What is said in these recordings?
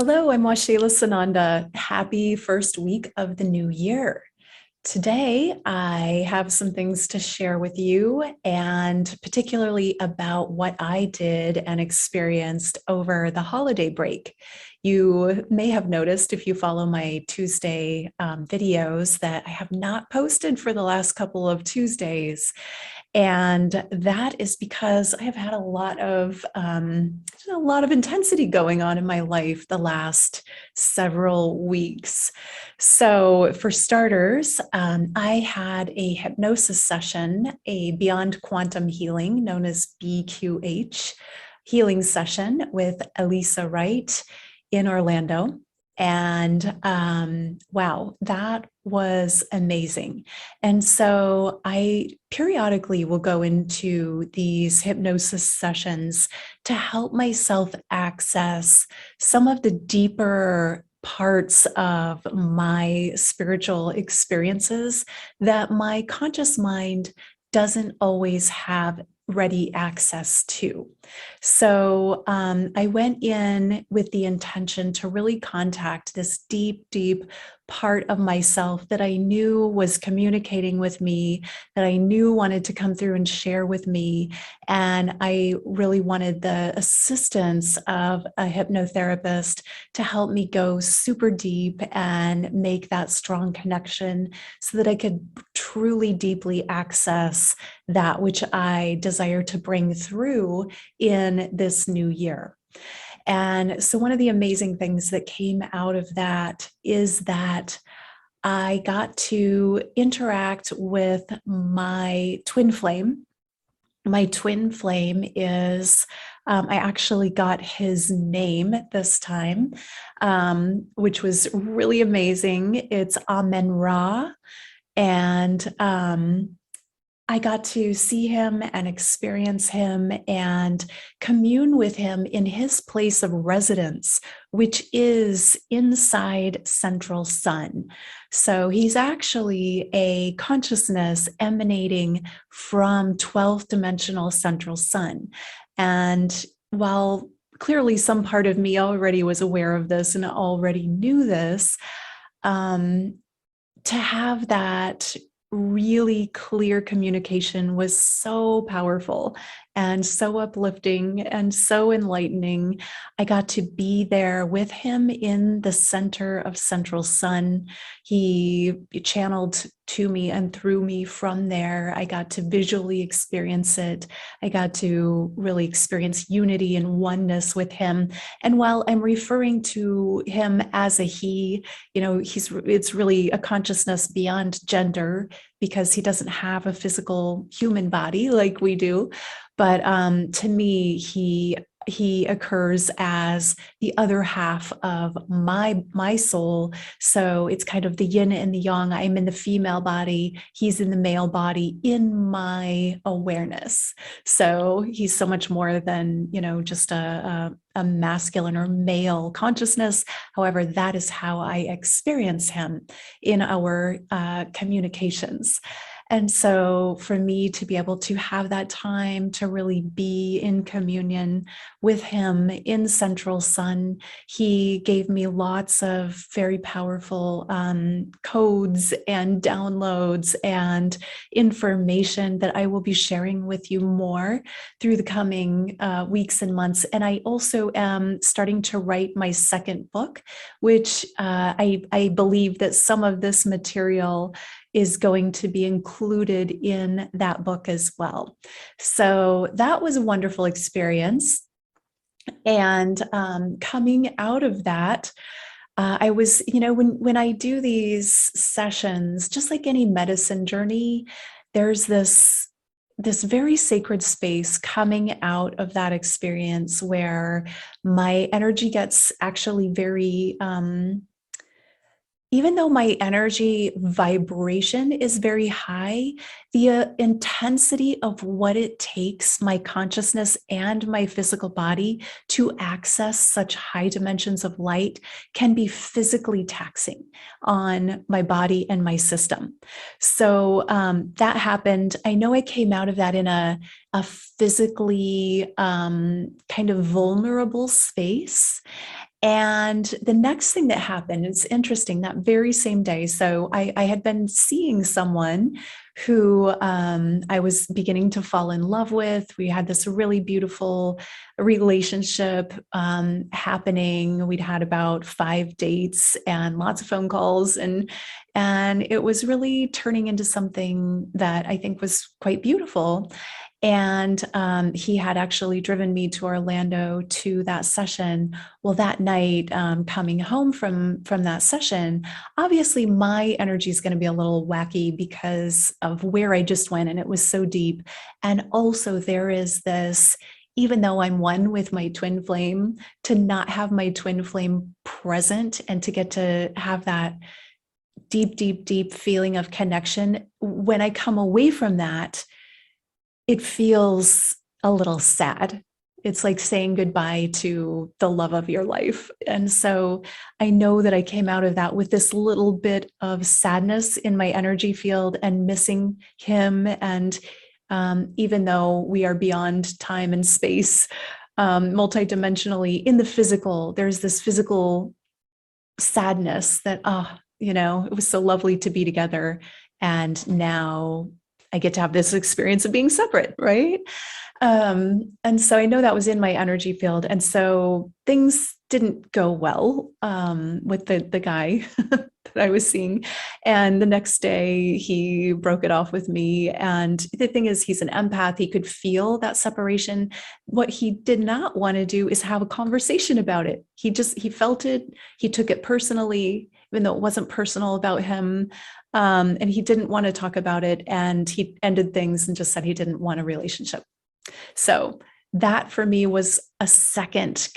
Hello, I'm Waxela Sananda. Happy first week of the new year. Today, I have some things to share with you, and particularly about what I did and experienced over the holiday break. You may have noticed if you follow my Tuesday videos that I have not posted for the last couple of Tuesdays. And that is because I have had a lot of intensity going on in my life the last several weeks. So, for starters, I had a hypnosis session, a Beyond Quantum Healing, known as BQH, healing session with Elisa Wright in Orlando. And wow, that was amazing. And so I periodically will go into these hypnosis sessions to help myself access some of the deeper parts of my spiritual experiences that my conscious mind doesn't always have ready access to. So I went in with the intention to really contact this deep, deep part of myself that I knew was communicating with me, that I knew wanted to come through and share with me. And I really wanted the assistance of a hypnotherapist to help me go super deep and make that strong connection so that I could truly deeply access that which I desire to bring through in this new year. And so, one of the amazing things that came out of that is that I got to interact with my twin flame. My twin flame is, I actually got his name this time, which was really amazing. It's Amen Ra. And I got to see him and experience him and commune with him in his place of residence, which is inside Central Sun. So he's actually a consciousness emanating from 12th dimensional Central Sun. And while clearly some part of me already was aware of this and already knew this, to have that really clear communication was so powerful and so uplifting and so enlightening. I got to be there with him in the center of Central Sun. He channeled to me and through me from there. I got to visually experience it. I got to really experience unity and oneness with him. And while I'm referring to him as a he, it's really a consciousness beyond gender because he doesn't have a physical human body like we do. But to me, he occurs as the other half of my soul. So it's kind of the yin and the yang. I'm in the female body, he's in the male body in my awareness. So he's so much more than, just a masculine or male consciousness. However, that is how I experience him in our communications. And so for me to be able to have that time to really be in communion with him in Central Sun, he gave me lots of very powerful codes and downloads and information that I will be sharing with you more through the coming weeks and months. And I also am starting to write my second book, which I believe that some of this material is going to be included in that book as well. So that was a wonderful experience. And coming out of that, I was, when I do these sessions, just like any medicine journey, there's this very sacred space coming out of that experience where my energy gets actually very even though my energy vibration is very high, the intensity of what it takes my consciousness and my physical body to access such high dimensions of light can be physically taxing on my body and my system. So that happened. I know I came out of that in a physically kind of vulnerable space. And the next thing that happened, it's interesting, that very same day. So I had been seeing someone who I was beginning to fall in love with. We had this really beautiful relationship happening. We'd had about 5 dates and lots of phone calls, and it was really turning into something that I think was quite beautiful. And he had actually driven me to Orlando to that session. Well, that night, coming home from that session, obviously my energy is going to be a little wacky because of where I just went, and it was so deep. And also, there is this, even though I'm one with my twin flame, to not have my twin flame present and to get to have that deep, deep, deep feeling of connection. When I come away from that, it feels a little sad. It's like saying goodbye to the love of your life. And so I know that I came out of that with this little bit of sadness in my energy field and missing him. And even though we are beyond time and space, multidimensionally, in the physical, there's this physical sadness that, it was so lovely to be together. And now I get to have this experience of being separate, right? And so I know that was in my energy field. And so things didn't go well with the guy that I was seeing. And the next day he broke it off with me. And the thing is, he's an empath. He could feel that separation. What he did not want to do is have a conversation about it. He felt it. He took it personally, even though it wasn't personal about him. And he didn't want to talk about it. And he ended things and just said he didn't want a relationship. So that for me was a second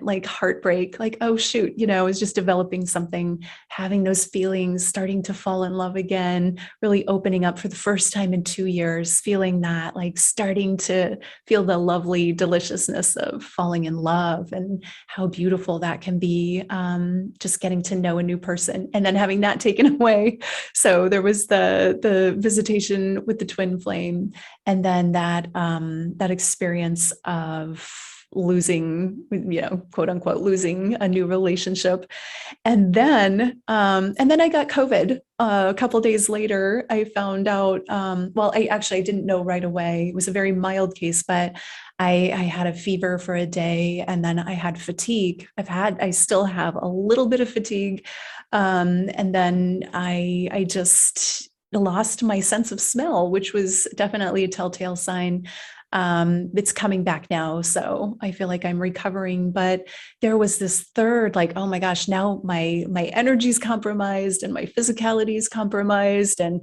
like heartbreak, like, oh shoot, I was just developing something, having those feelings, starting to fall in love again, really opening up for the first time in 2 years, feeling that, like starting to feel the lovely deliciousness of falling in love and how beautiful that can be, just getting to know a new person and then having that taken away. So there was the visitation with the twin flame, and then that experience of losing, quote unquote, losing a new relationship. And then I got COVID. A couple of days later, I found out, I didn't know right away. It was a very mild case, but I had a fever for a day, and then I had fatigue. I still have a little bit of fatigue. And then I just lost my sense of smell, which was definitely a telltale sign. It's coming back now, so I feel like I'm recovering. But there was this third, like, oh my gosh, now my energy's compromised and my physicality is compromised, and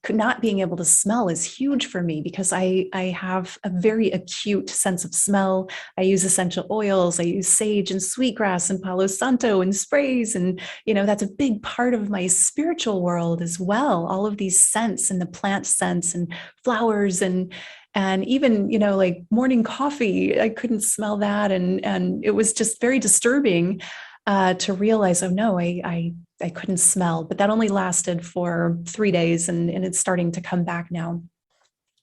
not being able to smell is huge for me because I have a very acute sense of smell. I use essential oils, I use sage and sweetgrass and Palo Santo and sprays, and that's a big part of my spiritual world as well. All of these scents and the plant scents and flowers and even, like morning coffee, I couldn't smell that. And it was just very disturbing to realize, oh no, I couldn't smell, but that only lasted for 3 days and it's starting to come back now.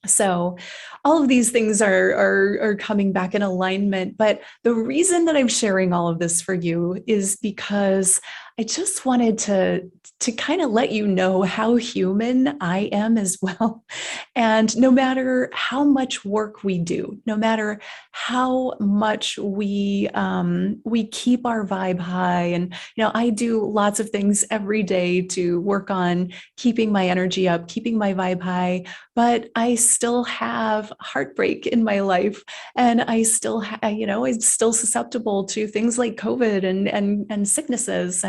So all of these things are coming back in alignment. But the reason that I'm sharing all of this for you is because I just wanted to kind of let you know how human I am as well. And no matter how much work we do, no matter how much we keep our vibe high, and I do lots of things every day to work on keeping my energy up, keeping my vibe high, but I still have heartbreak in my life, and I still, I'm still susceptible to things like COVID and sicknesses.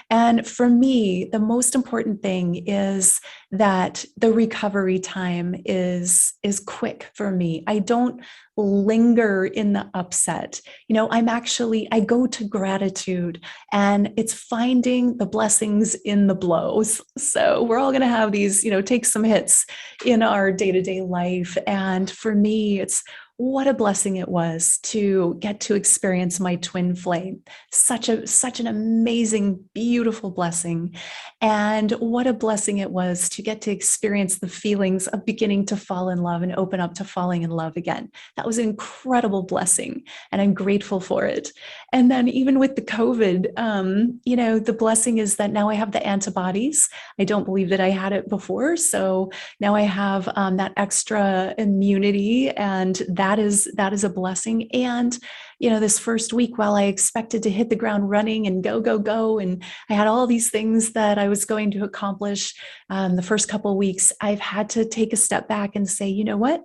And for me, the most important thing is that the recovery time is quick for me. I don't linger in the upset. I go to gratitude, and it's finding the blessings in the blows. So we're all going to have these, take some hits in our day-to-day life. And for me, it's what a blessing it was to get to experience my twin flame. Such an amazing, beautiful blessing. And what a blessing it was to get to experience the feelings of beginning to fall in love and open up to falling in love again. That was an incredible blessing, and I'm grateful for it. And then even with the COVID, the blessing is that now I have the antibodies. I don't believe that I had it before. So now I have that extra immunity, and that is a blessing. And, this first week, while I expected to hit the ground running and go, go, go, and I had all these things that I was going to accomplish the first couple of weeks, I've had to take a step back and say, you know what?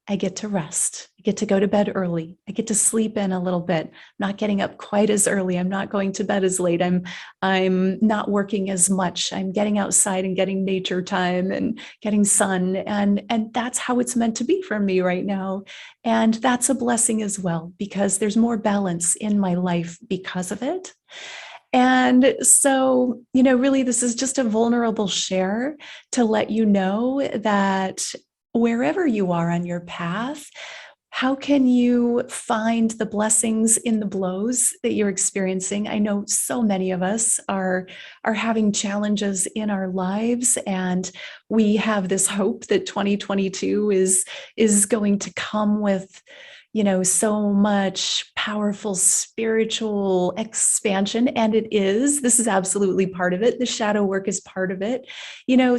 I get to rest. I get to go to bed early. I get to sleep in a little bit. I'm not getting up quite as early. I'm not going to bed as late. I'm not working as much. I'm getting outside and getting nature time and getting sun. And that's how it's meant to be for me right now. And that's a blessing as well, because there's more balance in my life because of it. And so, really, this is just a vulnerable share to let you know that wherever you are on your path, how can you find the blessings in the blows that you're experiencing? I know so many of us are having challenges in our lives, and we have this hope that 2022 is going to come with so much powerful spiritual expansion. And it is. This is absolutely part of it. The shadow work is part of it.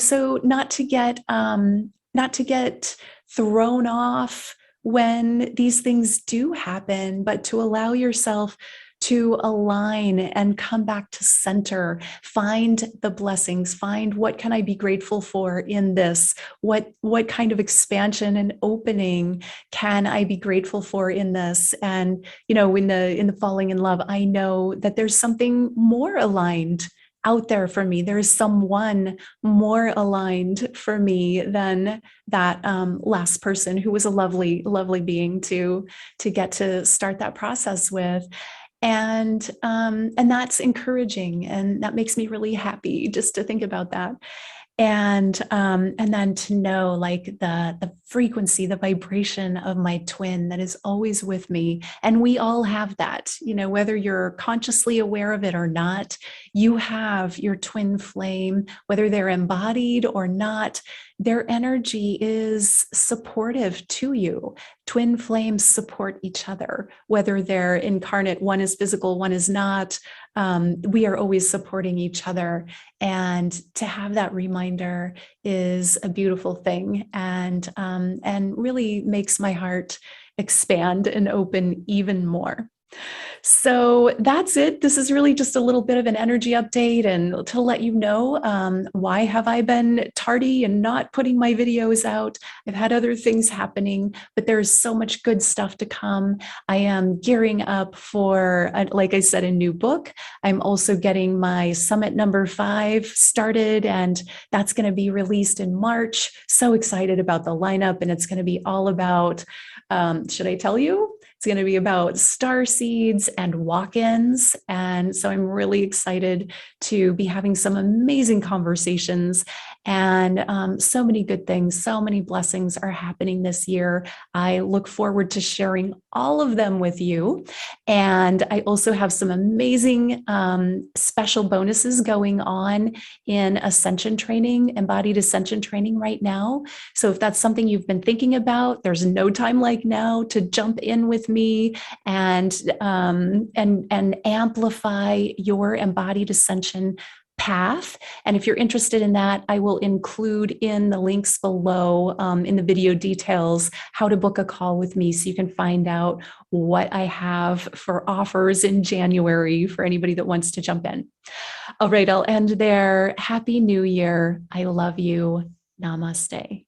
So not to get thrown off when these things do happen, but to allow yourself to align and come back to center, find the blessings, find what can I be grateful for in this? What kind of expansion and opening can I be grateful for in this? And, in the falling in love, I know that there's something more aligned out there for me. There is someone more aligned for me than that last person, who was a lovely, lovely being to get to start that process with. And that's encouraging, and that makes me really happy just to think about that. And then to know, like, the frequency, the vibration of my twin that is always with me. And we all have that, whether you're consciously aware of it or not, you have your twin flame, whether they're embodied or not. Their energy is supportive to you. Twin flames support each other, whether they're incarnate. One is physical, one is not. We are always supporting each other. And to have that reminder is a beautiful thing, and really makes my heart expand and open even more. So that's it. This is really just a little bit of an energy update, and to let you know, why have I been tardy and not putting my videos out? I've had other things happening, but there's so much good stuff to come. I am gearing up for, like I said, a new book. I'm also getting my summit number 5 started, and that's going to be released in March. So excited about the lineup, and it's going to be all about, should I tell you? It's going to be about star seeds and walk-ins. And so I'm really excited to be having some amazing conversations, and so many good things, so many blessings are happening this year. I look forward to sharing all of them with you. And I also have some amazing special bonuses going on in ascension training, embodied ascension training right now. So if that's something you've been thinking about, there's no time like now to jump in with me and amplify your embodied ascension path. And if you're interested in that, I will include in the links below, in the video details, how to book a call with me, so you can find out what I have for offers in January for anybody that wants to jump in. All right, I'll end there. Happy New Year. I love you. Namaste.